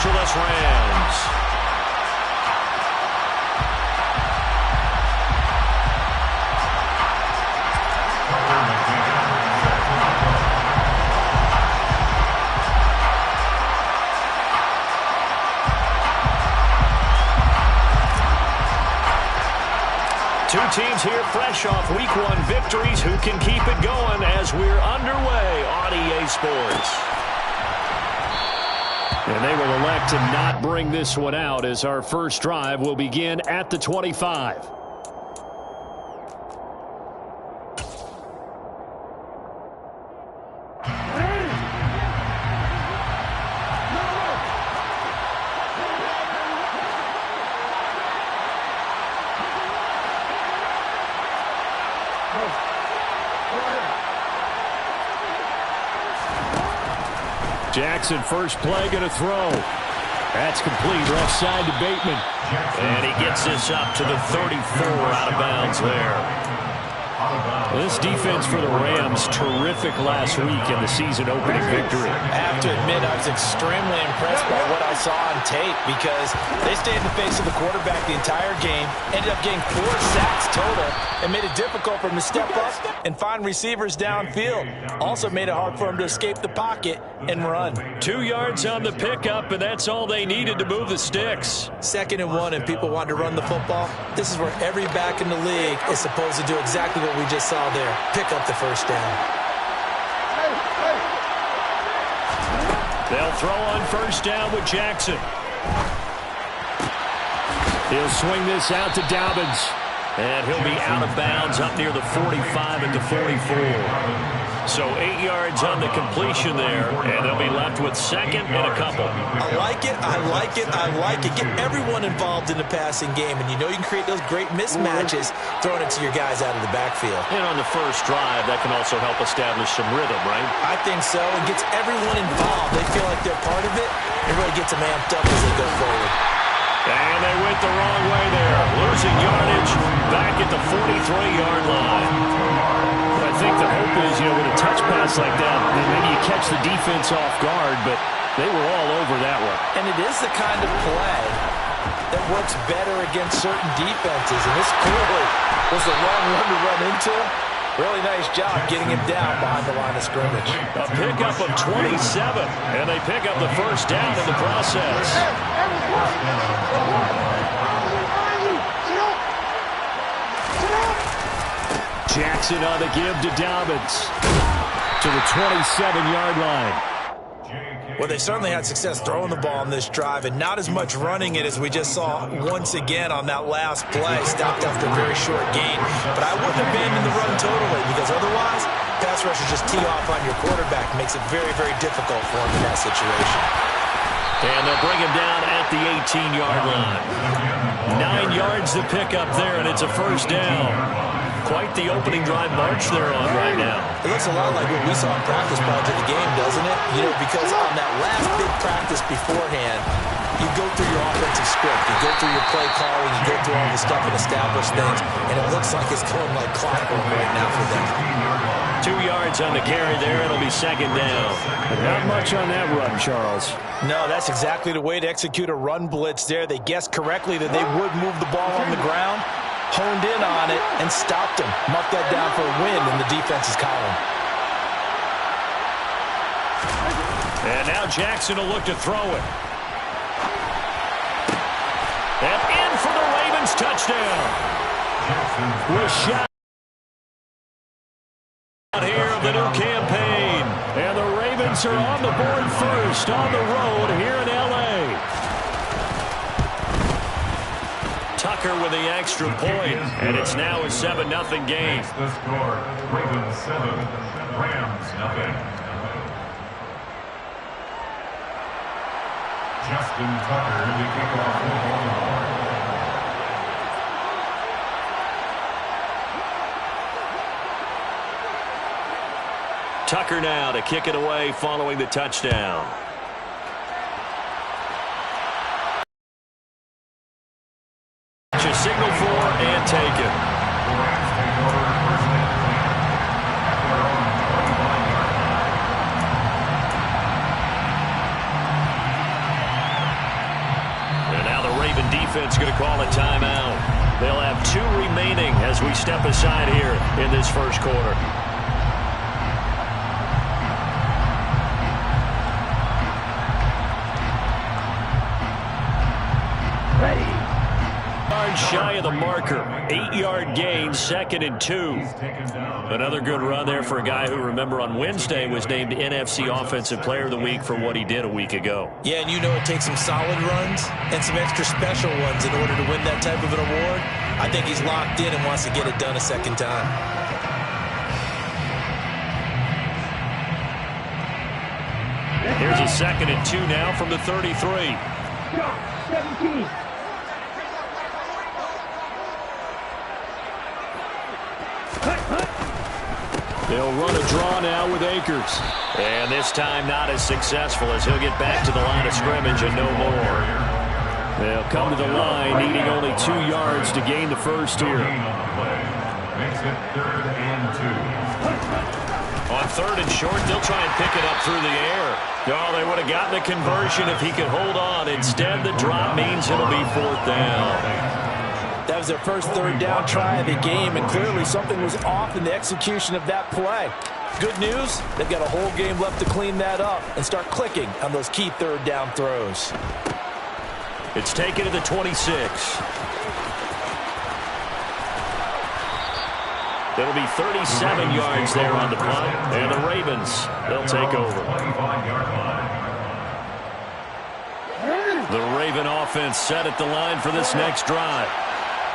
Angeles Rams. Two teams here fresh off Week 1 victories. Who can keep it going as we're underway on EA Sports? And they will elect to not bring this one out as our first drive will begin at the 25. Jackson, first play, going to throw. That's complete. Left side to Bateman. And he gets this up to the 34 out of bounds there. This defense for the Rams, terrific last week in the season-opening victory. I have to admit, I was extremely impressed by what I saw on tape because they stayed in the face of the quarterback the entire game, ended up getting 4 sacks total, and made it difficult for him to step up and find receivers downfield. Also made it hard for him to escape the pocket and run. 2 yards on the pickup, and that's all they needed to move the sticks. 2nd and 1, and people wanted to run the football. This is where every back in the league is supposed to do exactly what we just saw there. Pick up the first down. They'll throw on first down with Jackson. He'll swing this out to Dobbins. And he'll be out of bounds up near the 45 at the 44. So 8 yards on the completion there, and they'll be left with 2nd and a couple. I like it, I like it, I like it. Get everyone involved in the passing game, and you know you can create those great mismatches throwing it to your guys out of the backfield. And on the first drive, that can also help establish some rhythm, right? I think so. It gets everyone involved. They feel like they're part of it. It really gets them amped up as they go forward. And they went the wrong way there. Losing yardage back at the 43-yard line. I think the hope is, with a touch pass like that, maybe you catch the defense off guard, but they were all over that one. And it is the kind of play that works better against certain defenses, and this clearly was the wrong one to run into. Really nice job getting him down behind the line of scrimmage. A pickup of 27, and they pick up the first down in the process. Jackson on the give to Dobbins to the 27-yard line. Well, they certainly had success throwing the ball on this drive and not as much running it as we just saw once again on that last play. Stopped after a very short gain. But I wouldn't abandon the run totally because otherwise, pass rushers just tee off on your quarterback. Makes it very, very difficult for him in that situation. And they'll bring him down at the 18-yard line. 9 yards to pick up there, and it's a first down. Quite the opening drive march they're on right now. It looks a lot like what we saw in practice prior to the game, doesn't it? Because on that last big practice beforehand, you go through your offensive script, you go through your play calling, you go through all the stuff and establish things, and it looks like it's going like clockwork right now for them. 2 yards on the carry there. It'll be second down. Not much on that run, Charles. No, that's exactly the way to execute a run blitz there. They guessed correctly that they would move the ball on the ground, honed in on it, and stopped him. Marked that down for a win in the defense's column. And now Jackson will look to throw it. And in for the Ravens touchdown. With shot here of the new campaign. And the Ravens are on the board first on the road here in L.A. Tucker with the extra point, and it's now a 7-0 game. The score, Ravens 7, Rams 0. Justin Tucker, the kickoff for Baltimore. Tucker now to kick it away following the touchdown. Signal for and taken. and defense going to call a timeout. They'll have 2 remaining as we step aside here in this first quarter. Shy of the marker. 8-yard gain, 2nd and 2. Another good run there for a guy who, remember, on Wednesday was named NFC Offensive Player of the Week for what he did a week ago. Yeah, and you know it takes some solid runs and some extra special ones in order to win that type of an award. I think he's locked in and wants to get it done a second time. Here's a 2nd and 2 now from the 33. 17. They'll run a draw now with Akers. And this time not as successful as he'll get back to the line of scrimmage and no more. They'll come to the line needing only 2 yards to gain the first here. Makes it 3rd and 2. On 3rd and short, they'll try and pick it up through the air. Oh, they would have gotten the conversion if he could hold on. Instead, the drop means it'll be 4th down. That was their first 3rd down try of the game, and clearly something was off in the execution of that play. Good news, they've got a whole game left to clean that up and start clicking on those key 3rd down throws. It's taken to the 26. It'll be 37 yards there on the punt, and the Ravens, they'll take over. The Raven offense set at the line for this next drive.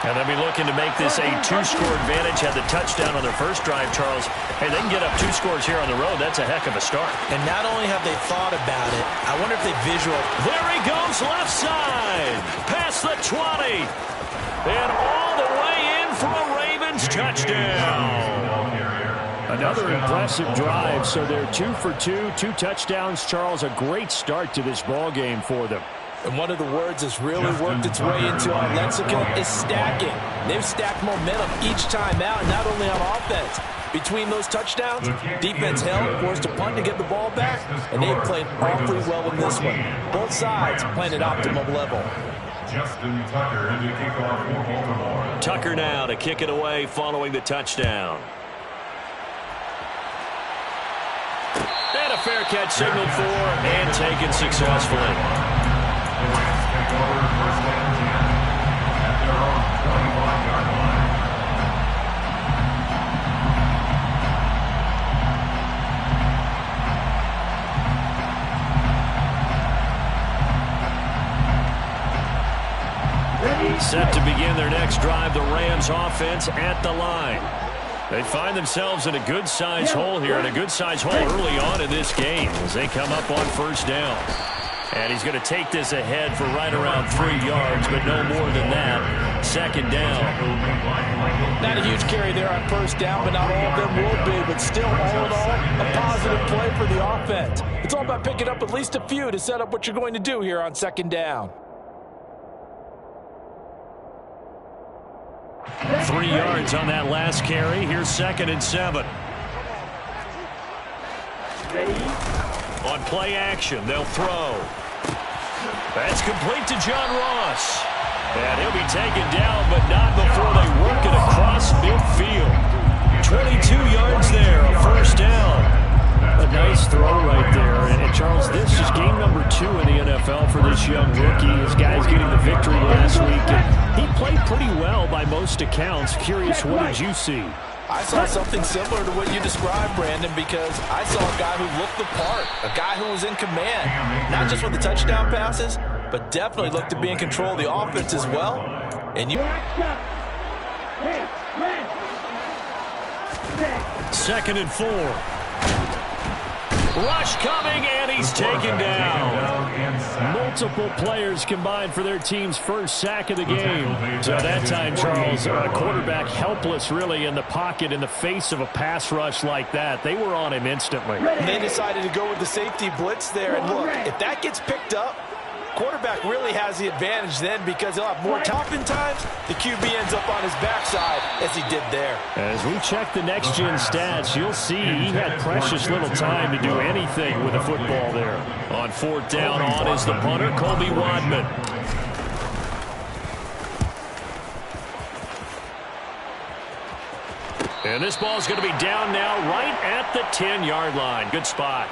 And they'll be looking to make this a 2-score advantage. Had the touchdown on their first drive, Charles. Hey, they can get up 2 scores here on the road. That's a heck of a start. And not only have they thought about it, I wonder if they visualize. There he goes, left side. Past the 20. And all the way in for a Ravens touchdown. Another impressive drive. So they're 2 for 2, 2 touchdowns. Charles, a great start to this ball game for them. And one of the words that's really worked its way into our lexicon is stacking. They've stacked momentum each time out, not only on offense. Between those touchdowns, defense held, forced a punt to get the ball back, and they've played awfully well in this one. Both sides playing at optimum level. Justin Tucker in the kickoff for Baltimore. Tucker now to kick it away following the touchdown. And a fair catch signaled for and taken successfully. The Rams take over 1st and 10 at their own 25-yard line. Set to begin their next drive, the Rams offense at the line. They find themselves in a good-sized hole here, and a good-sized hole early on in this game as they come up on 1st down. And he's going to take this ahead for right around 3 yards, but no more than that. 2nd down. Not a huge carry there on 1st down, but not all of them will be. But still, all in all, a positive play for the offense. It's all about picking up at least a few to set up what you're going to do here on 2nd down. 3 yards on that last carry. Here's 2nd and 7. On play action, they'll throw. That's complete to John Ross. And he'll be taken down, but not before they work it across midfield. 22 yards there, a 1st down. A nice throw right there. And Charles, this is game number 2 in the NFL for this young rookie. This guy's getting the victory last week. And he played pretty well by most accounts. Curious, what did you see? I saw something similar to what you described, Brandon, because I saw a guy who looked the part, a guy who was in command, not just with the touchdown passes, but definitely looked to be in control of the offense as well. And you 2nd and 4. Rush coming, and he's taken down. Multiple players combined for their team's first sack of the game. So that time, Charles, a quarterback helpless really in the pocket in the face of a pass rush like that. They were on him instantly. And they decided to go with the safety blitz there. And look, if that gets picked up, quarterback really has the advantage then because he'll have more time. Oftentimes, the QB ends up on his backside as he did there. As we check the next-gen stats, you'll see he had precious little time to do anything with the football there. On 4th down, on is the punter, Colby Wadman. And this ball is going to be down now right at the 10-yard line. Good spot.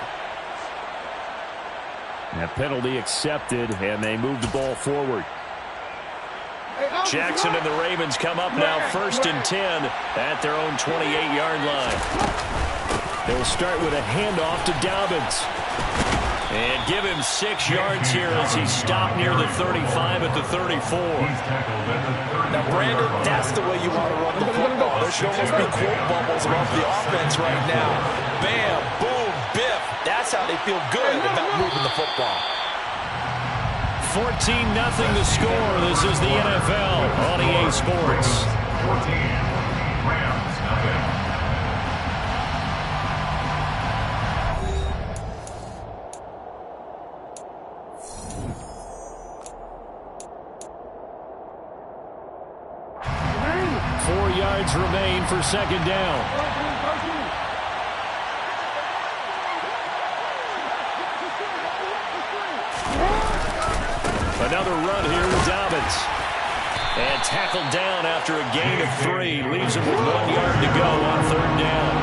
That penalty accepted, and they move the ball forward. Jackson and the Ravens come up now 1st and 10 at their own 28-yard line. They'll start with a handoff to Dobbins. And give him 6 yards here as he stopped near the 35 at the 34. Now, Brandon, that's the way you want to run the football. There should almost be quote bubbles above the offense right now. Bam, boom, biff. That's how they feel good about moving the football. 14-0 the score. This is the NFL on EA Sports. 14, Rams, nothing. Remain for 2nd down. Another run here with Dobbins. And tackled down after a gain of 3. Leaves him with 1 yard to go on 3rd down.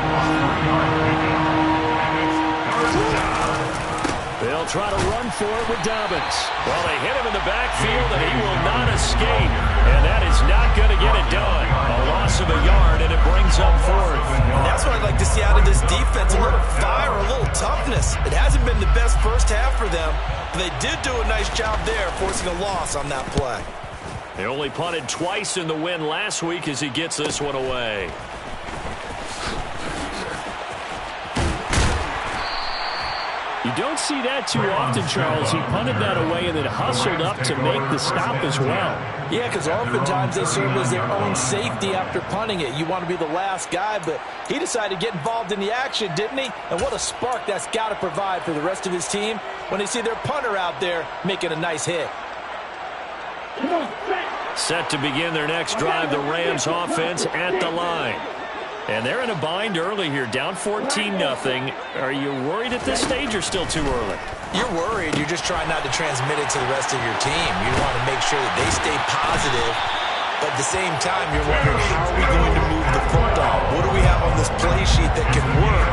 They'll try to run for it with Dobbins. Well, they hit him in the backfield, and he will not escape. And that is not going to get it done. A loss of a yard, and it brings up 4th. And that's what I'd like to see out of this defense. A little fire, a little toughness. It hasn't been the best first half for them, but they did do a nice job there, forcing a loss on that play. They only punted twice in the win last week as he gets this one away. You don't see that too often, Charles. He punted that away and then hustled up to make the stop as well. Yeah, because oftentimes they serve as their own safety after punting it. You want to be the last guy, but he decided to get involved in the action, didn't he? And what a spark that's got to provide for the rest of his team when they see their punter out there making a nice hit. Set to begin their next drive, the Rams offense at the line. And they're in a bind early here, down 14-0. Are you worried at this stage or still too early? You're worried. You're just trying not to transmit it to the rest of your team. You want to make sure that they stay positive. But at the same time, you're wondering, how are we going to move the football? What do we have on this play sheet that can work?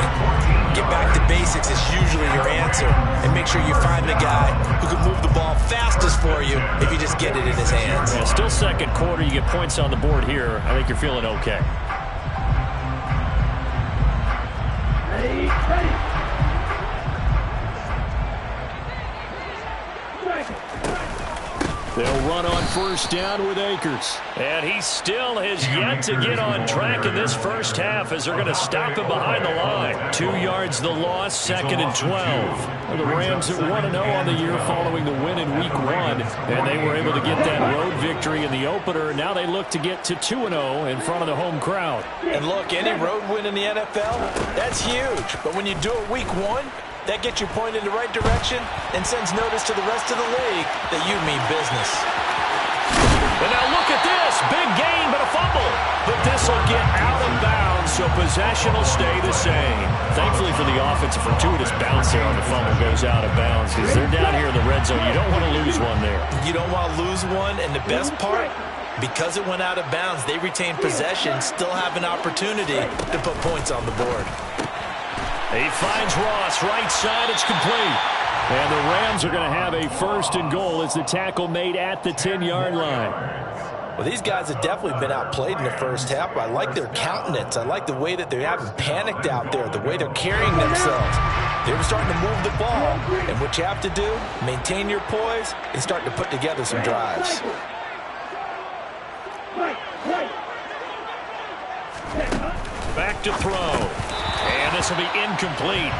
Get back to basics is usually your answer. And make sure you find the guy who can move the ball fastest for you if you just get it in his hands. Yeah, still 2nd quarter. You get points on the board here. I think you're feeling okay. They'll run on 1st down with Akers. And he still has yet to get on track in this first half as they're going to stop him behind the line. 2 yards the loss, 2nd and 12. Well, the Rams at 1-0 on the year following the win in Week 1. And they were able to get that road victory in the opener. Now they look to get to 2-0 in front of the home crowd. And look, any road win in the NFL, that's huge. But when you do it Week 1, that gets you pointed in the right direction and sends notice to the rest of the league that you mean business. And now look at this. Big gain, but a fumble. But this will get out of bounds, so possession will stay the same. Thankfully for the offense, a fortuitous bounce there on the fumble goes out of bounds because they're down here in the red zone. You don't want to lose one there. You don't want to lose one, and the best part, because it went out of bounds, they retain possession, still have an opportunity to put points on the board. He finds Ross, right side, it's complete. And the Rams are going to have a 1st and goal as the tackle made at the 10-yard line. Well, these guys have definitely been outplayed in the first half. I like their countenance. I like the way that they haven't panicked out there, the way they're carrying themselves. They're starting to move the ball, and what you have to do, maintain your poise and start to put together some drives. Back to throw. And this will be incomplete.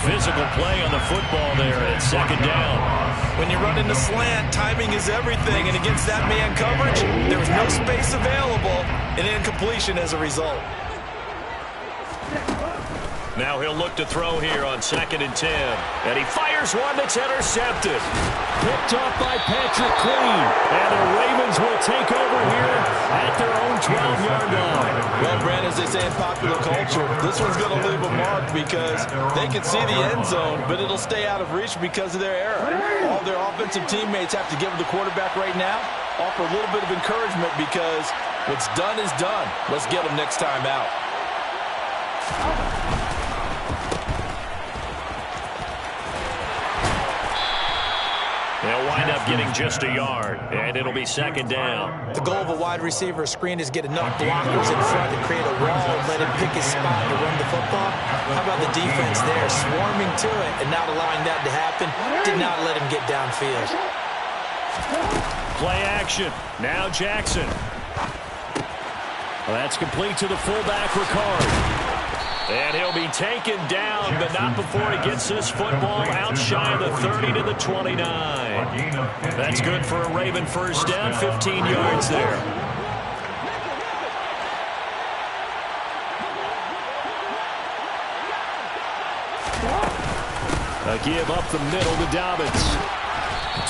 Physical play on the football there at 2nd down. When you run into slant, timing is everything. And against that man coverage, there was no space available. And incompletion as a result. Now he'll look to throw here on 2nd and 10. And he fires one that's intercepted. Picked off by Patrick Queen. And the Ravens will take over here at their own 12-yard line. Well, Brand, as they say in popular culture, this one's going to leave a mark because they can see the end zone, but it'll stay out of reach because of their error. All their offensive teammates have to give the quarterback right now, offer a little bit of encouragement because what's done is done. Let's get them next time out. They'll wind up getting just a yard, and it'll be second down. The goal of a wide receiver screen is get enough blockers in front to create a wall and let him pick his spot to run the football. How about the defense there, swarming to it and not allowing that to happen? Did not let him get downfield. Play action. Now Jackson. Well, that's complete to the fullback, Ricard. And he'll be taken down, but not before he gets this football out shy of the 30 to the 29. That's good for a Raven first down, 15 yards there. A give up the middle to Dobbins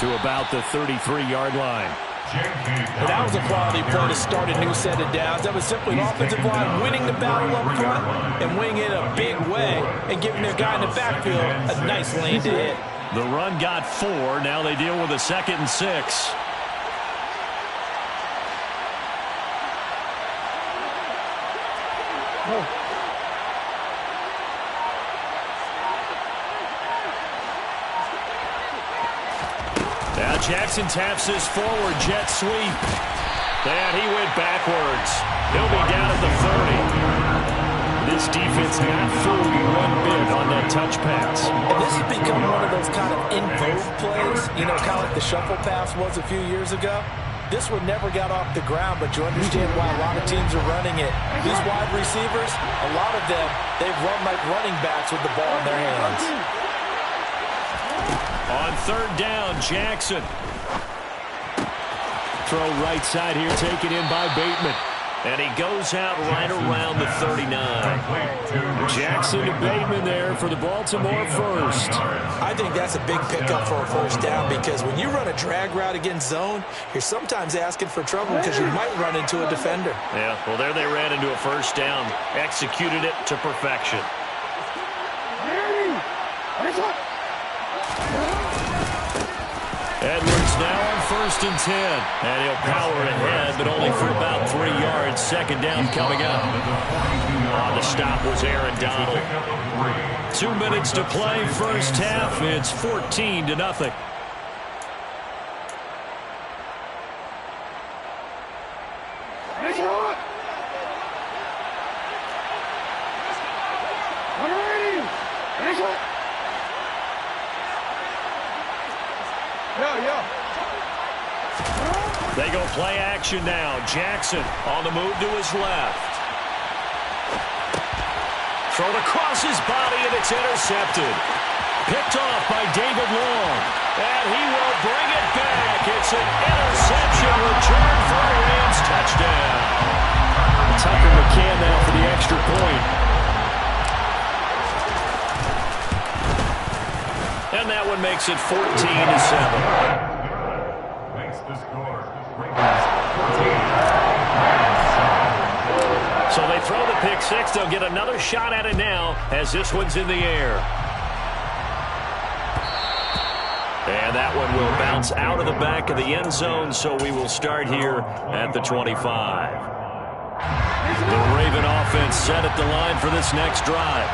to about the 33-yard line. But that was a quality play to start a new set of downs. That was simply an offensive line winning the battle up front and winning it a big way and giving their guy in the backfield a nice lane to hit. The run got 4. Now they deal with a 2nd and 6. Now Jackson taps this forward jet sweep. And he went backwards. He'll be down at the 30. This defense not fooled one bit on that touch pass. And this has become one of those kind of in vogue plays, you know, kind of like the shuffle pass was a few years ago. This one never got off the ground, but you understand why a lot of teams are running it. These wide receivers, a lot of them, they've run like running backs with the ball in their hands. On 3rd down, Jackson. Throw right side here, taken in by Bateman. And he goes out right around the 39. Jackson to Bateman there for the Baltimore first. I think that's a big pickup for a first down because when you run a drag route against zone, you're sometimes asking for trouble because you might run into a defender. Yeah, well, there they ran into a first down. Executed it to perfection. Edwards now on 1st and 10. And he'll power ahead, but only for about 3 yards. 2nd down coming up. On the stop was Aaron Donald. 2 minutes to play, first half. It's 14-0. They go play action now. Jackson on the move to his left. Thrown across his body, and it's intercepted. Picked off by David Long. And he will bring it back. It's an interception return for a Rams touchdown. Tucker McCann now for the extra point. And that one makes it 14-7. So they throw the pick six. They'll get another shot at it now as this one's in the air. And that one will bounce out of the back of the end zone, so we will start here at the 25. The Raven offense set at the line for this next drive.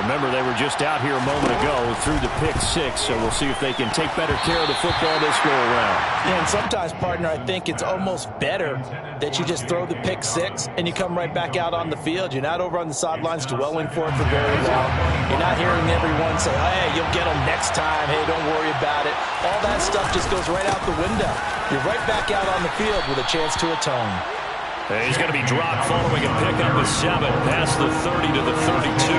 Remember, they were just out here a moment ago through the pick six, so we'll see if they can take better care of the football this go-around. Yeah, and sometimes, partner, I think it's almost better that you just throw the pick six and you come right back out on the field. You're not over on the sidelines dwelling for it for very long. You're not hearing everyone say, hey, you'll get them next time. Hey, don't worry about it. All that stuff just goes right out the window. You're right back out on the field with a chance to atone. He's going to be dropped following a pickup of 7 past the 30 to the 32.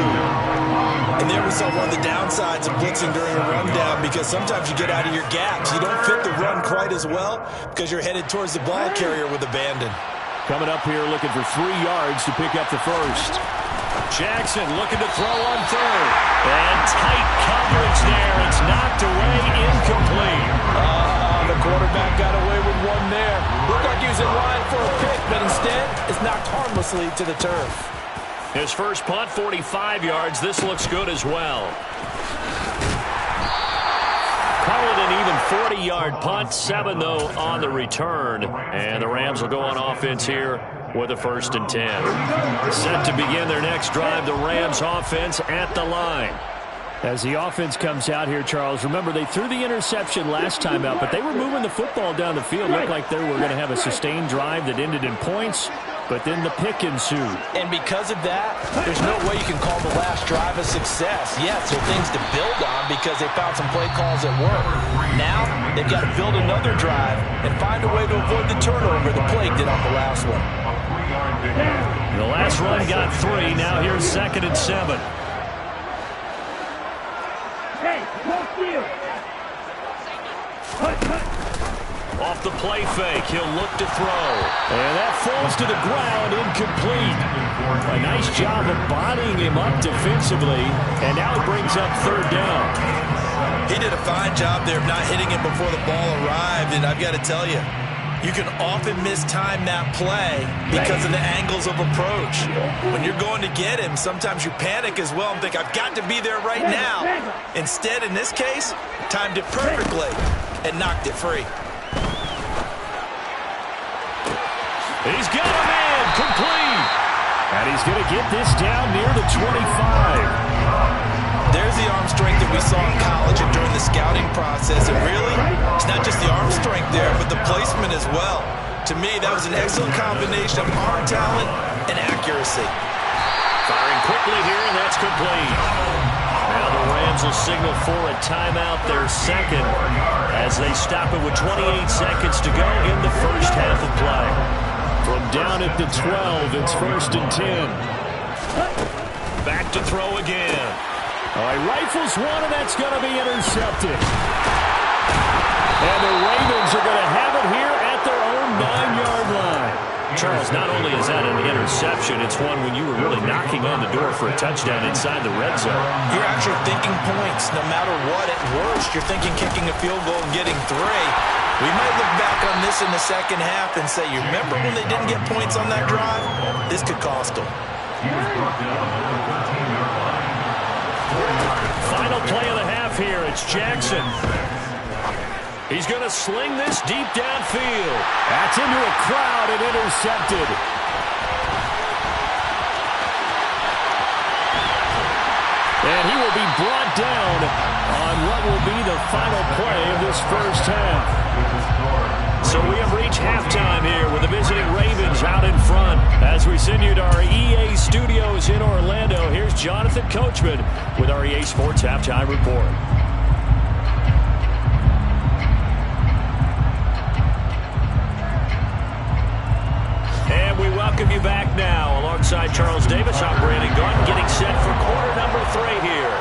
And there we saw one of the downsides of blitzing during a rundown because sometimes you get out of your gaps. You don't fit the run quite as well because you're headed towards the ball carrier with abandon. Coming up here looking for 3 yards to pick up the first. Jackson looking to throw on third. And tight coverage there. It's knocked away, incomplete. The quarterback got away with one there. Looked like he was in line for a pick, but instead is knocked harmlessly to the turf. His first punt, 45 yards. This looks good as well. call it an even 40-yard punt. 7, though, on the return. And the Rams will go on offense here with a 1st and 10. Set to begin their next drive, the Rams offense at the line. As the offense comes out here, Charles, remember they threw the interception last time out, but they were moving the football down the field. Looked like they were going to have a sustained drive that ended in points, but then the pick ensued. And because of that, there's no way you can call the last drive a success. Yes, there are things to build on because they found some play calls that work. Now, they've got to build another drive and find a way to avoid the turnover the Plague did on the last one. The last run got 3. Now here's 2nd and 7. Off the play fake, he'll look to throw. And that falls to the ground, incomplete. A nice job of bodying him up defensively, and now it brings up 3rd down. He did a fine job there of not hitting him before the ball arrived, and I've got to tell you, you can often mistime that play because of the angles of approach. When you're going to get him, sometimes you panic as well and think, I've got to be there right now. Instead, in this case, timed it perfectly and knocked it free. He's got a man, complete. And he's going to get this down near the 25. There's the arm strength that we saw in college and during the scouting process. And really, it's not just the arm strength there, but the placement as well. To me, that was an excellent combination of arm talent and accuracy. Firing quickly here, and that's complete. Now the Rams will signal for a timeout, their 2nd, as they stop it with 28 seconds to go in the first half of play. From down at the 12, it's 1st and 10. Back to throw again. All right, rifles one, and that's going to be intercepted. And the Ravens are going to have it here at their own 9-yard line. Charles, not only is that an interception, it's one when you were really knocking on the door for a touchdown inside the red zone. You're actually thinking points. No matter what, at worst, you're thinking kicking a field goal and getting 3. We might look back on this in the second half and say, you remember when they didn't get points on that drive? This could cost them. Final play of the half here. It's Jackson. He's going to sling this deep downfield. That's into a crowd and intercepted. And he will be brought down on what will be the final play of this first half. So we have reached halftime here with the visiting Ravens out in front. As we send you to our EA studios in Orlando, here's Jonathan Coachman with our EA Sports Halftime Report. And we welcome you back now. Alongside Charles Davis, I'm Brandon Gaudin, getting set for quarter number 3 here.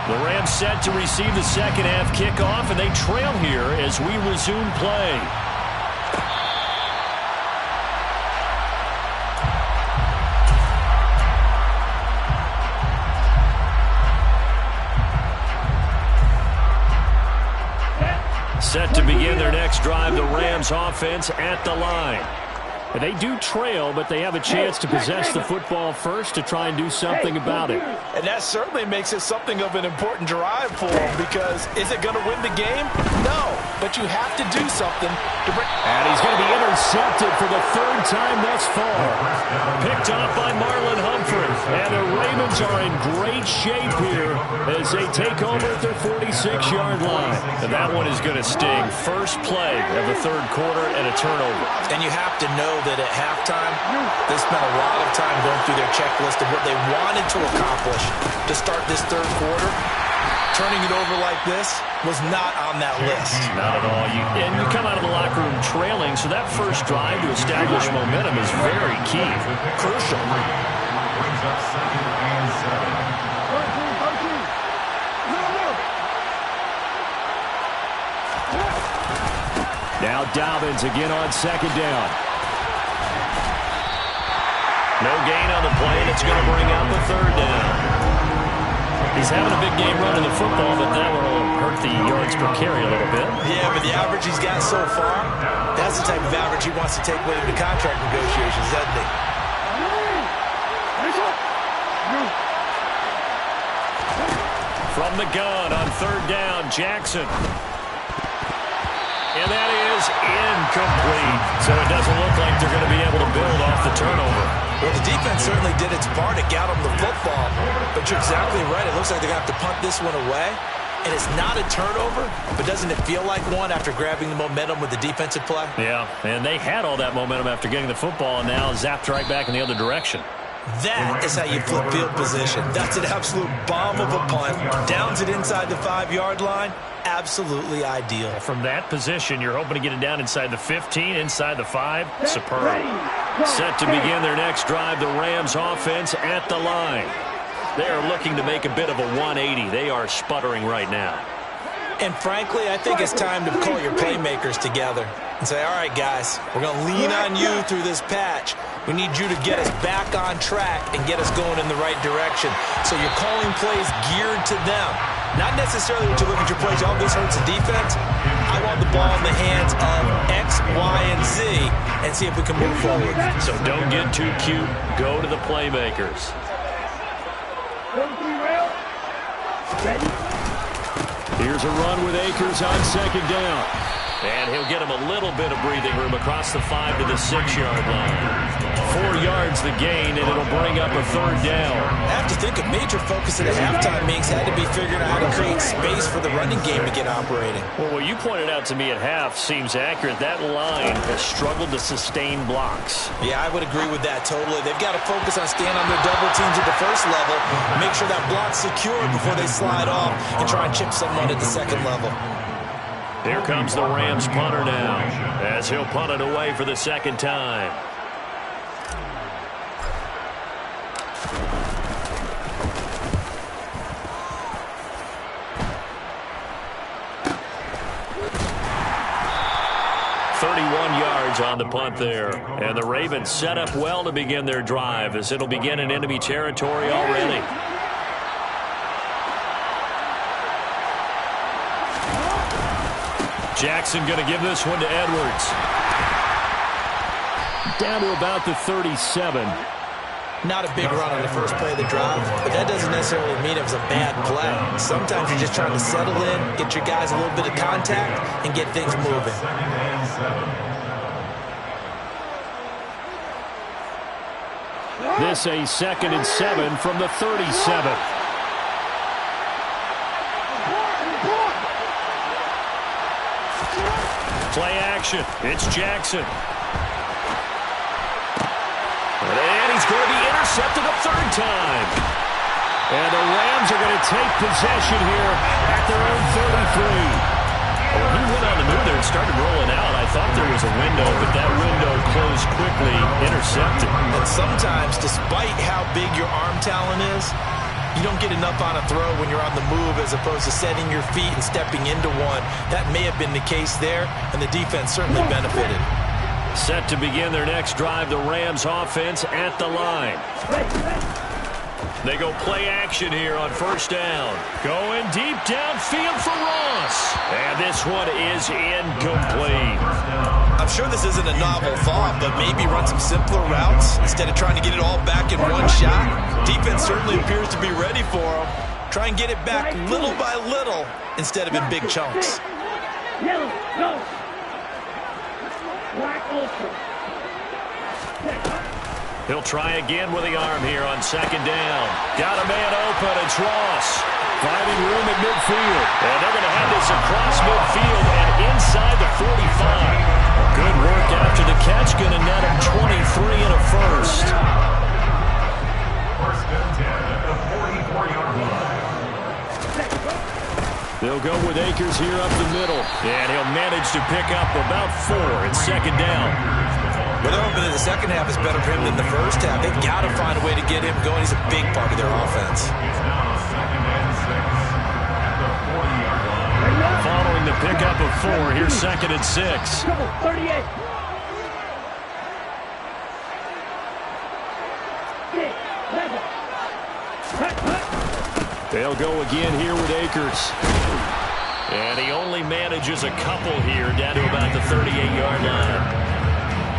The Rams set to receive the second half kickoff, and they trail here as we resume play. Set to begin their next drive, the Rams offense at the line. They do trail, but they have a chance to possess the football first to try and do something about it. And that certainly makes it something of an important drive for them, because is it going to win the game? No, but you have to do something to bring. And he's going to be intercepted for the 3rd time thus far. Picked off by Marlon Humphrey. And the Ravens are in great shape here as they take over at their 46-yard line. And that one is going to sting. First play of the 3rd quarter and a turnover. And you have to know that at halftime, they spent a lot of time going through their checklist of what they wanted to accomplish to start this 3rd quarter. Turning it over like this was not on that list. Not at all. And you come out of the locker room trailing, so that first drive to establish momentum is very key. Crucial. Brings up 2nd and 7. Now Dobbins again on 2nd down. No gain on the play. That's going to bring up a 3rd down. He's having a big game running the football, but that one will hurt the yards per carry a little bit. Yeah, but the average he's got so far, that's the type of average he wants to take with him to contract negotiations, doesn't he? From the gun on third down. Jackson. And that is incomplete. So it doesn't look like they're going to be able to build off the turnover. Well, the defense certainly did its part to get them the football. But you're exactly right. It looks like they're going to have to punt this one away. And it's not a turnover, but doesn't it feel like one after grabbing the momentum with the defensive play? Yeah, and they had all that momentum after getting the football and now zapped right back in the other direction. That is how you flip field position. That's an absolute bomb of a punt. Downs it inside the 5-yard line. Absolutely ideal. From that position, you're hoping to get it down inside the 15, inside the 5. Superb. Set to begin their next drive, the Rams offense at the line. They are looking to make a bit of a 180. They are sputtering right now. And frankly, I think it's time to call your playmakers together and say, all right, guys, we're going to lean on you through this patch. We need you to get us back on track and get us going in the right direction. So you're calling plays geared to them. Not necessarily to look at your plays, oh, this hurts the defense. I want the ball in the hands of X, Y, and Z and see if we can move forward. So don't get too cute. Go to the playmakers. Here's a run with Akers on second down. And he'll get him a little bit of breathing room across the 5 to the 6-yard line. 4 yards the gain, and it'll bring up a third down. I have to think a major focus at the halftime meetings had to be figuring out how to create space for the running game to get operating. Well, what you pointed out to me at half seems accurate. That line has struggled to sustain blocks. Yeah, I would agree with that totally. They've got to focus on staying on their double teams at the first level, make sure that block's secure before they slide off and try and chip someone at the second level. Here comes the Rams punter now, as he'll punt it away for the second time. On the punt there. And the Ravens set up well to begin their drive as it'll begin in enemy territory already. Jackson going to give this one to Edwards. Down to about the 37. Not a big run on the first play of the drive, but that doesn't necessarily mean it was a bad play. Sometimes you're just trying to settle in, get your guys a little bit of contact, and get things moving. This a 2nd and 7 from the 37. Play action. It's Jackson. And he's going to be intercepted a third time. And the Rams are going to take possession here at their own 33. Well, he went on the move there and started rolling out. I thought there was a window, but that window closed quickly, intercepted. And sometimes, despite how big your arm talent is, you don't get enough on a throw when you're on the move as opposed to setting your feet and stepping into one. That may have been the case there, and the defense certainly benefited. Set to begin their next drive, the Rams offense at the line. They go play action here on first down. Going deep downfield for Ross. And this one is incomplete. I'm sure this isn't a novel thought, but maybe run some simpler routes instead of trying to get it all back in one shot. Defense certainly appears to be ready for them. Try and get it back little by little instead of in big chunks. Yellow, go. Black ultra. He'll try again with the arm here on second down. Got a man open. It's Ross. Finding room at midfield. And they're going to have this across midfield and inside the 45. Good work after the catch. Going to net him 23 and a first. First and 10 at the 44-yard line. They'll go with Akers here up the middle. And he'll manage to pick up about 4 at second down. But they're hoping that the second half is better for him than the first half. They've got to find a way to get him going. He's a big part of their offense. It's now 2nd and 6 at the 40-yard line. Following the pickup of 4, here's 2nd and 6. 38. They'll go again here with Akers. And he only manages a couple here down to about the 38-yard line.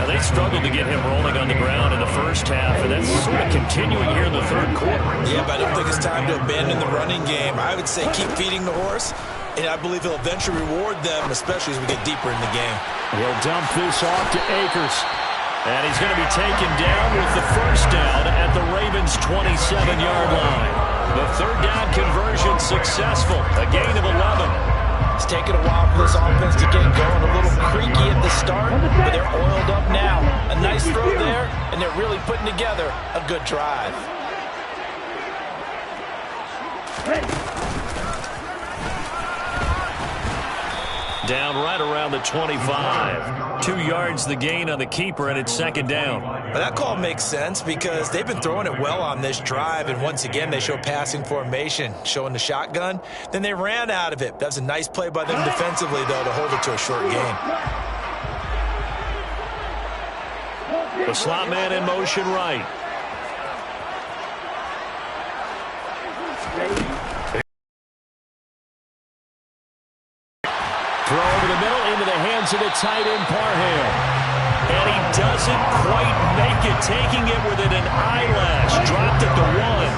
Now, they struggled to get him rolling on the ground in the first half, and that's sort of continuing here in the third quarter. Yeah, but I don't think it's time to abandon the running game. I would say keep feeding the horse, and I believe he'll eventually reward them, especially as we get deeper in the game. He'll dump this off to Akers. And he's going to be taken down with the first down at the Ravens' 27-yard line. The third down conversion successful, a gain of 11. It's taken a while for this offense to get going. A little creaky at the start, but they're oiled up now. A nice throw there, and they're really putting together a good drive. Down right around the 25. 2 yards the gain on the keeper, and it's second down. But that call makes sense because they've been throwing it well on this drive, and once again they show passing formation, showing the shotgun. Then they ran out of it. That was a nice play by them defensively, though, to hold it to a short gain. The slot man in motion right. Throw over the middle into the hands of the tight end, Parham. And he doesn't quite make it, taking it within an eyelash. Dropped at the 1.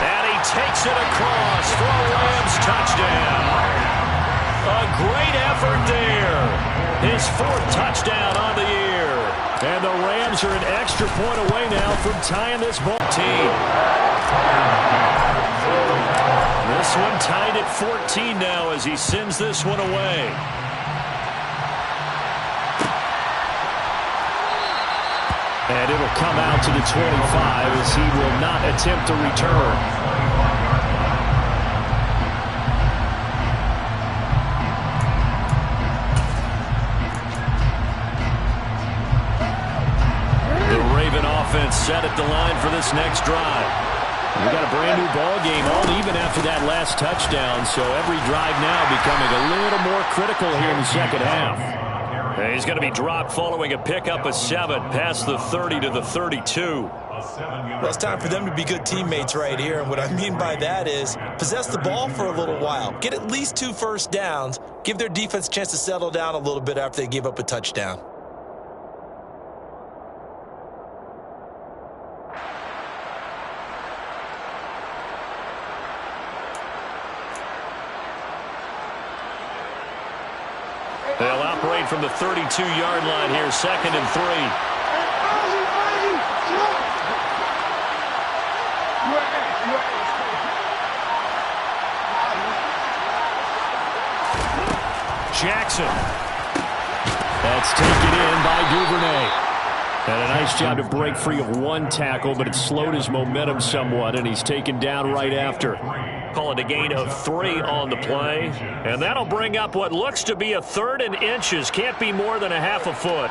And he takes it across for a Rams touchdown. A great effort there. His 4th touchdown on the year. And the Rams are an extra point away now from tying this ball team. This one tied at 14 now as he sends this one away. And it'll come out to the 25 as he will not attempt to return. Offense set at the line for this next drive. We got a brand new ball game, all even after that last touchdown, so every drive now becoming a little more critical here in the second half. And he's going to be dropped following a pickup of 7 past the 30 to the 32. Well, it's time for them to be good teammates right here, and what I mean by that is possess the ball for a little while, get at least 2 first downs, give their defense a chance to settle down a little bit after they give up a touchdown. They'll operate from the 32-yard line here, 2nd and 3. Jackson. That's taken in by Duvernay. And a nice job to break free of 1 tackle, but it slowed his momentum somewhat, and he's taken down right after. Call it a gain of 3 on the play. And that'll bring up what looks to be a 3rd and inches. Can't be more than a half a foot.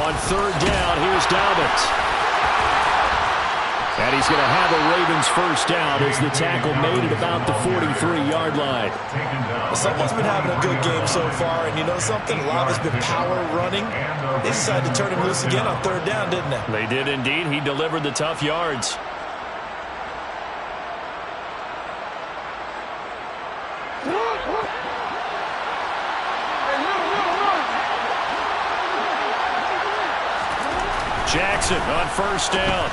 On 3rd down, here's Dobbins. And he's going to have a Ravens first down as the tackle made it about the 43-yard line. Someone's been having a good game so far, and you know something? A lot of it's been power running. They decided to turn him loose again on 3rd down, didn't they? They did indeed. He delivered the tough yards. Jackson on first down.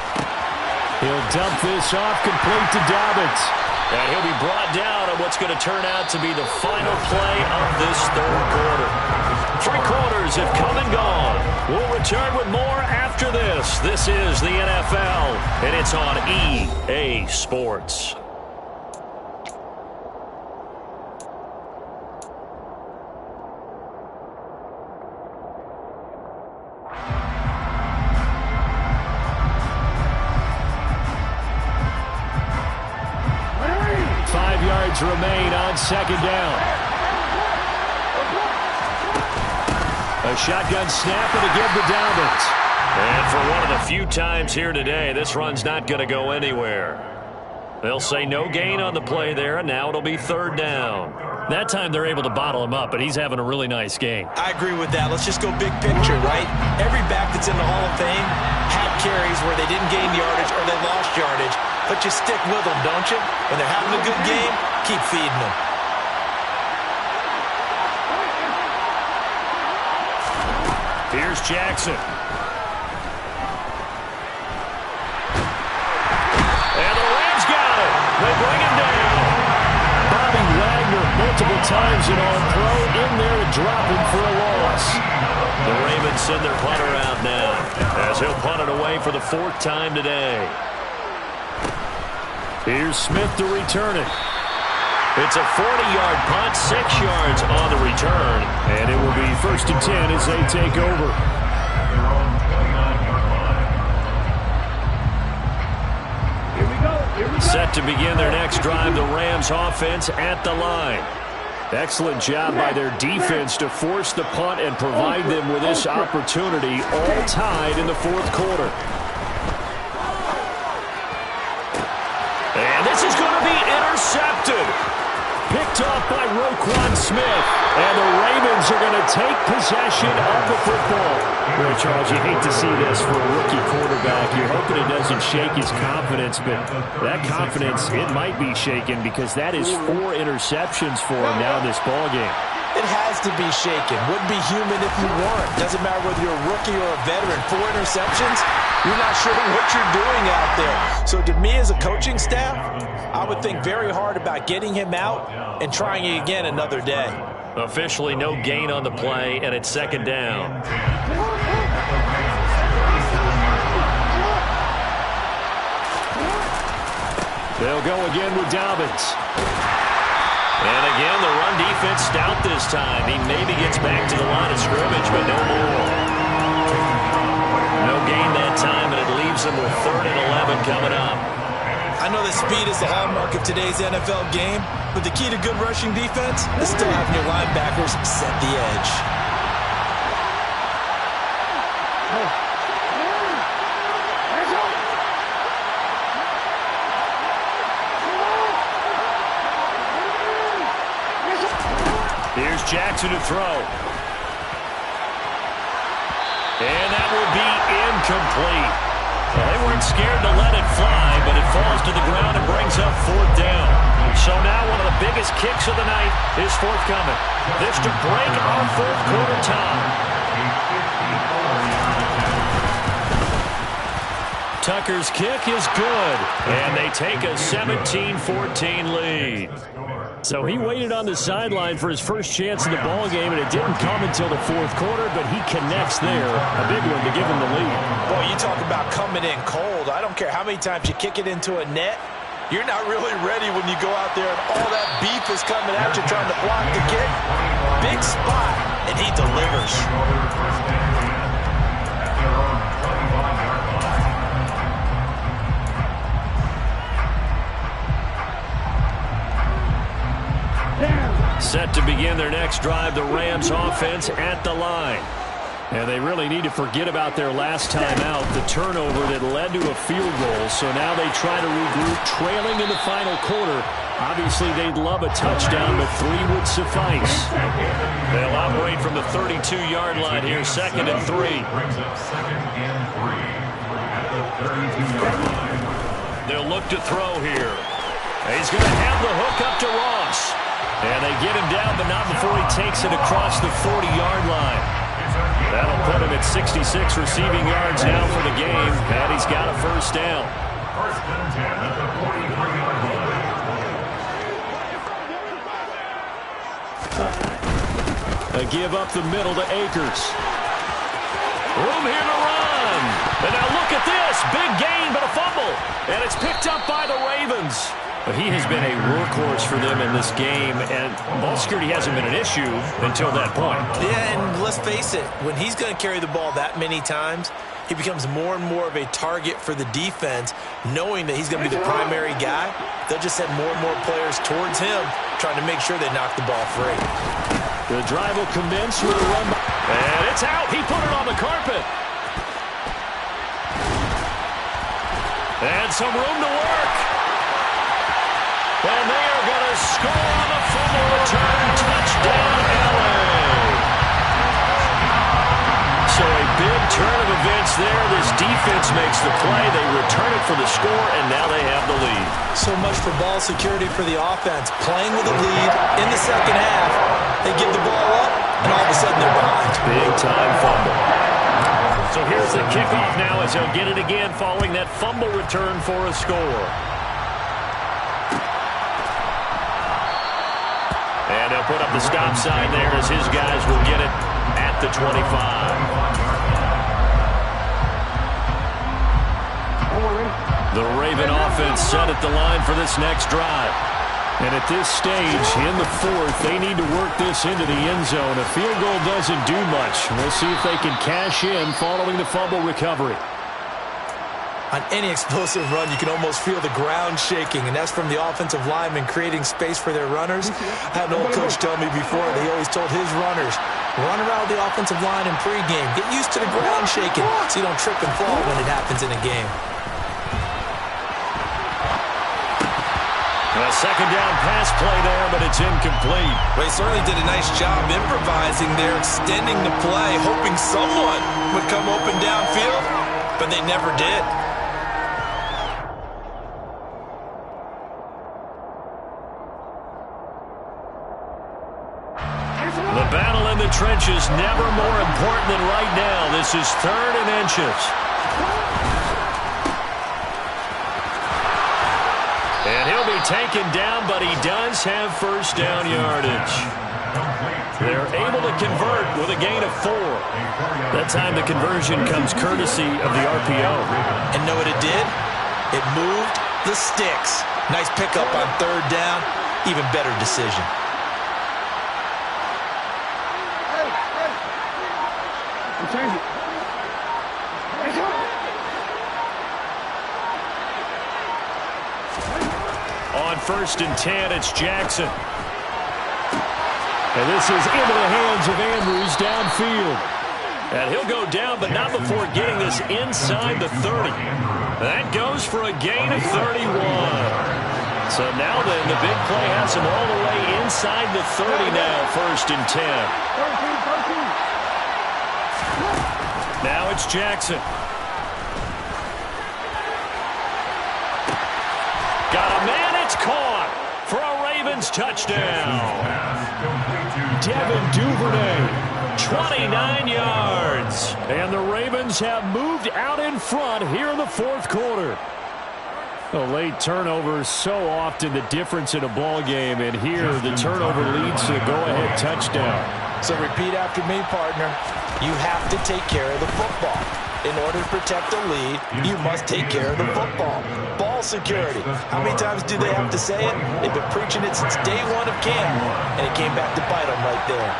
He'll dump this off, complete to Dobbins. And he'll be brought down on what's going to turn out to be the final play of this 3rd quarter. 3 quarters have come and gone. We'll return with more after this. This is the NFL, and it's on EA Sports. Remain on 2nd down. A shotgun snap and a give to Dobbins. And for one of the few times here today, this run's not going to go anywhere. They'll say no gain on the play there, and now it'll be 3rd down. That time they're able to bottle him up, but he's having a really nice game. I agree with that. Let's just go big picture, right? Every back that's in the Hall of Fame had carries where they didn't gain yardage or they lost yardage, but you stick with them, don't you? When they're having a good game, keep feeding them. Here's Jackson. And the Rams got it. They bring him down. Bobby Wagner multiple times and on throw in there and drop him for a loss. The Ravens send their punter out now as he'll punt it away for the 4th time today. Here's Smith to return it. It's a 40-yard punt, 6 yards on the return. And it will be 1st and 10 as they take over. Here we go. Set to begin their next drive, the Rams offense at the line. Excellent job by their defense to force the punt and provide them with this opportunity, all tied in the 4th quarter. And this is going to be intercepted. Picked off by Roquan Smith. And the Ravens are going to take possession of the football. Well, Charles, you hate to see this for a rookie quarterback. You're hoping it doesn't shake his confidence, but that confidence, it might be shaken because that is 4 interceptions for him now in this ballgame. It has to be shaken. Wouldn't be human if you weren't. Doesn't matter whether you're a rookie or a veteran. 4 interceptions, you're not sure what you're doing out there. So to me as a coaching staff, I would think very hard about getting him out and trying it again another day. Officially no gain on the play, and it's 2nd down. They'll go again with Dobbins. And again, the run defense stout this time. He maybe gets back to the line of scrimmage, but no more. No gain that time, and it leaves them with 3rd and 11 coming up. I know that speed is the hallmark of today's NFL game, but the key to good rushing defense is still having your linebackers set the edge. Here's Jackson to throw. And that will be incomplete. Well, they weren't scared to let it fly, but it falls to the ground and brings up 4th down. So now one of the biggest kicks of the night is forthcoming. This to break our 4th quarter tie. Tucker's kick is good, and they take a 17-14 lead. So he waited on the sideline for his first chance in the ballgame, and it didn't come until the 4th quarter, but he connects there. A big one to give him the lead. Boy, you talk about coming in cold. I don't care how many times you kick it into a net. You're not really ready when you go out there and all that beef is coming at you trying to block the kick. Big spot, and he delivers. Set to begin their next drive, the Rams offense at the line. And they really need to forget about their last time out, the turnover that led to a field goal. So now they try to regroup, trailing in the final quarter. Obviously, they'd love a touchdown, but 3 would suffice. They'll operate from the 32-yard line here, 2nd and 3. They'll look to throw here. He's going to have the hook up to Ross. And they get him down, but not before he takes it across the 40-yard line. That'll put him at 66 receiving yards now for the game, and he's got a 1st down. 1st and 10 at the 43-yard line. A give up the middle to Akers. Room here to run. And now look at this. Big gain, but a fumble. And it's picked up by the Ravens. But he has been a workhorse for them in this game, and ball security hasn't been an issue until that point. Yeah, and let's face it, when he's going to carry the ball that many times, he becomes more and more of a target for the defense, knowing that he's going to be the primary guy. They'll just send more and more players towards him, trying to make sure they knock the ball free. The drive will commence with a run. And it's out. He put it on the carpet. And some room to work. And they are going to score on the fumble return. Touchdown, LA. So a big turn of events there. This defense defense makes the play. They return it for the score, and now they have the lead. So much for ball security for the offense. Playing with a lead in the second half. They give the ball up, and all of a sudden they're behind. Big-time fumble. So here's the kickoff now as he'll get it again following that fumble return for a score. And they'll put up the stop sign there as his guys will get it at the 25. The Raven offense set at the line for this next drive. And at this stage, in the fourth, they need to work this into the end zone. A field goal doesn't do much. We'll see if they can cash in following the fumble recovery. On any explosive run, you can almost feel the ground shaking, and that's from the offensive linemen creating space for their runners. I had an old coach tell me before, that he always told his runners, run around the offensive line in pregame. Get used to the ground shaking so you don't trip and fall when it happens in a game. A second down pass play there, but it's incomplete. Well, he certainly did a nice job improvising there, extending the play, hoping someone would come open downfield, but they never did. The battle in the trenches never more important than right now. This is 3rd and inches. And he'll be taken down, but he does have first down yardage. They're able to convert with a gain of 4. That time the conversion comes courtesy of the RPO. And know what it did? It moved the sticks. Nice pickup on 3rd down. Even better decision. Change it. On 1st and 10, it's Jackson. And this is into the hands of Andrews downfield. And he'll go down, but not before getting this inside the 30. That goes for a gain of 31. So now then, the big play has him all the way inside the 30 now, 1st and 10. 13. Now it's Jackson. Got a man, it's caught for a Ravens touchdown. Devin Duvernay. 29 yards. And the Ravens have moved out in front here in the 4th quarter. A late turnover is so often the difference in a ball game, and here the turnover leads to a go-ahead touchdown. So repeat after me, partner. You have to take care of the football. In order to protect a lead, you must take care of the football. Ball security. How many times do they have to say it? They've been preaching it since day 1 of camp, and it came back to bite them right there.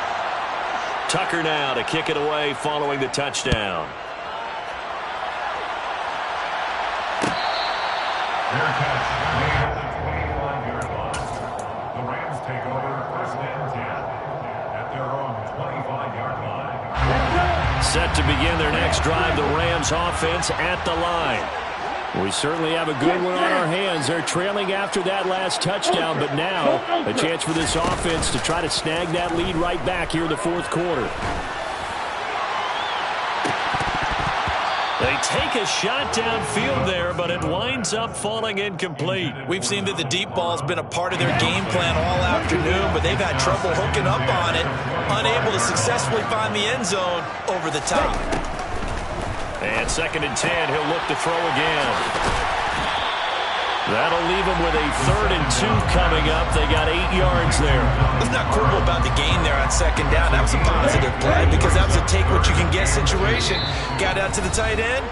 Tucker now to kick it away following the touchdown. Fair catch made at the 21-yard line. The Rams take over 1st and 10 at their own 25-yard line. Set to begin their next drive, the Rams offense at the line. We certainly have a good one on our hands. They're trailing after that last touchdown, but now a chance for this offense to try to snag that lead right back here in the 4th quarter. They take a shot downfield there, but it winds up falling incomplete. We've seen that the deep ball's been a part of their game plan all afternoon, but they've had trouble hooking up on it, unable to successfully find the end zone over the top. And 2nd and 10, he'll look to throw again. That'll leave them with a 3rd and 2 coming up. They got 8 yards there. Let's not quibble about the gain there on 2nd down. That was a positive play because that was a take-what-you-can-get situation. Got out to the tight end.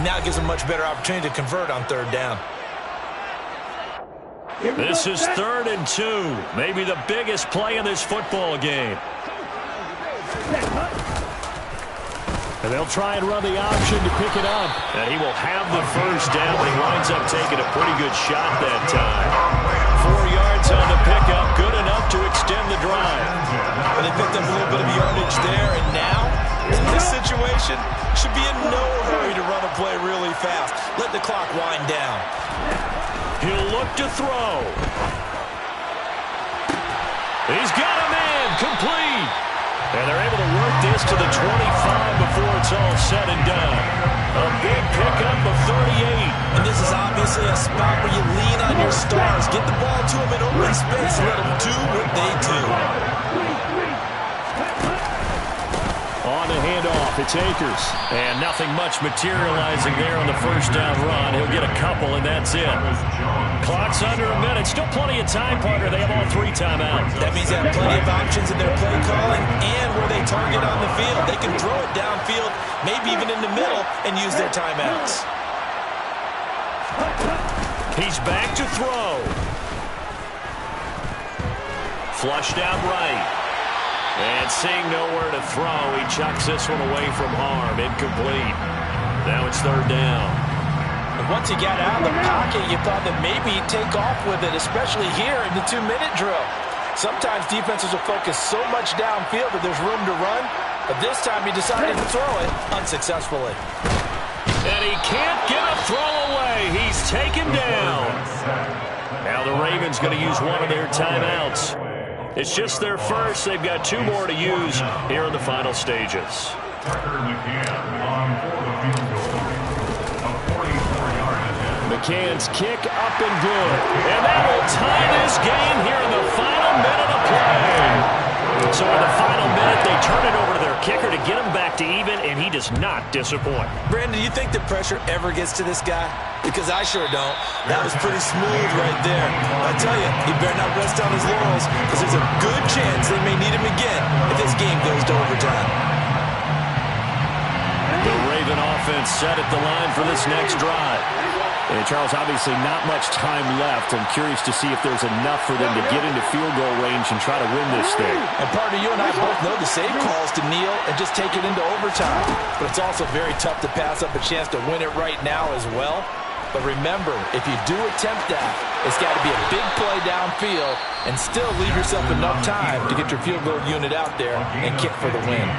Now it gives them much better opportunity to convert on 3rd down. This is 3rd and 2. Maybe the biggest play in this football game. And they'll try and run the option to pick it up. And he will have the first down, but he winds up taking a pretty good shot that time. 4 yards on the pickup, good enough to extend the drive. Well, they picked up a little bit of yardage there, and now, in this situation, should be in no hurry to run a play really fast. Let the clock wind down. He'll look to throw. He's got a man, complete. And they're able to work this to the 25 before it's all said and done. A big pickup of 38. And this is obviously a spot where you lean on your stars. Get the ball to them in open space and let them do what they do. On the handoff, it's Akers. And nothing much materializing there on the first down run. He'll get a couple, and that's it. Clock's under a minute. Still plenty of time, partner. They have all 3 timeouts. That means they have plenty of options in their play calling and where they target on the field. They can throw it downfield, maybe even in the middle, and use their timeouts. He's back to throw. Flushed out right. And seeing nowhere to throw, he chucks this one away from harm. Incomplete. Now it's 3rd down. And once he got out of the pocket, you thought that maybe he'd take off with it, especially here in the 2-minute drill. Sometimes defenses will focus so much downfield that there's room to run, but this time he decided to throw it unsuccessfully. And he can't get a throw away. He's taken down. Now the Ravens going to use one of their timeouts. It's just their first. They've got 2 more to use here in the final stages. McCann's kick up and good. And that will tie this game here in the final minute of play. So in the final minute, they turn it over to their kicker to get him back to even, and he does not disappoint. Brandon, do you think the pressure ever gets to this guy? Because I sure don't. That was pretty smooth right there. I tell you, he better not rest on his laurels, because there's a good chance they may need him again if this game goes to overtime. The Raven offense set at the line for this next drive. And Charles, obviously not much time left. I'm curious to see if there's enough for them to get into field goal range and try to win this thing. And partner, you and I both know the save calls to kneel and just take it into overtime. But it's also very tough to pass up a chance to win it right now as well. But remember, if you do attempt that, it's got to be a big play downfield and still leave yourself enough time to get your field goal unit out there and kick for the win.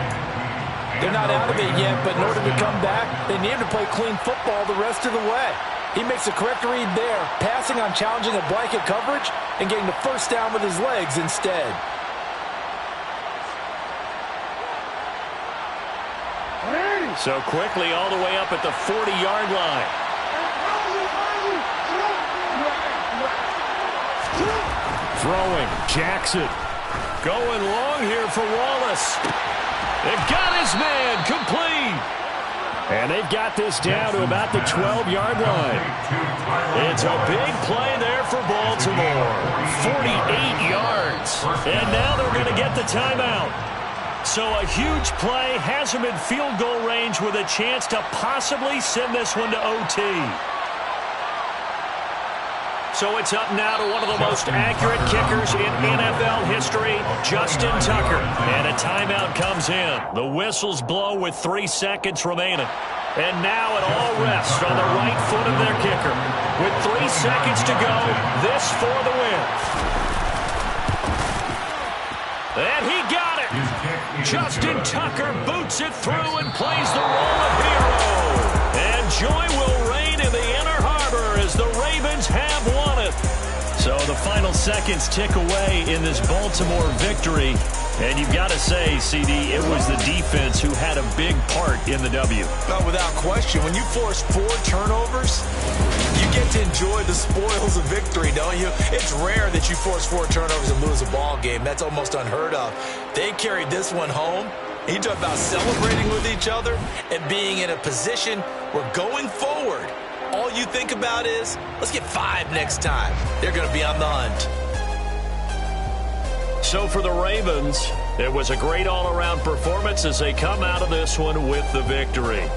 They're not out of it yet, but in order to come back, they need to play clean football the rest of the way. He makes a correct read there, passing on challenging a blanket coverage and getting the first down with his legs instead. So quickly all the way up at the 40-yard line. Throwing, Jackson. Going long here for Wallace. They've got his man complete. And they've got this down to about the 12-yard line. It's a big play there for Baltimore. 48 yards. And now they're going to get the timeout. So a huge play has him in field goal range with a chance to possibly send this one to OT. So it's up now to one of the most accurate kickers in NFL history, Justin Tucker. And a timeout comes in. The whistles blow with 3 seconds remaining. And now it all rests on the right foot of their kicker. With 3 seconds to go, this for the win. And he got it. Justin Tucker boots it through and plays the role of hero. And joy will reign in the Inner Harbor as the Ravens have won it. So the final seconds tick away in this Baltimore victory. And you've got to say, CD, it was the defense who had a big part in the W. No, without question. When you force 4 turnovers, you get to enjoy the spoils of victory, don't you? It's rare that you force 4 turnovers and lose a ball game. That's almost unheard of. They carried this one home. You talk about celebrating with each other and being in a position where going forward, all you think about is, let's get 5 next time. They're going to be on the hunt. So for the Ravens, it was a great all-around performance as they come out of this one with the victory.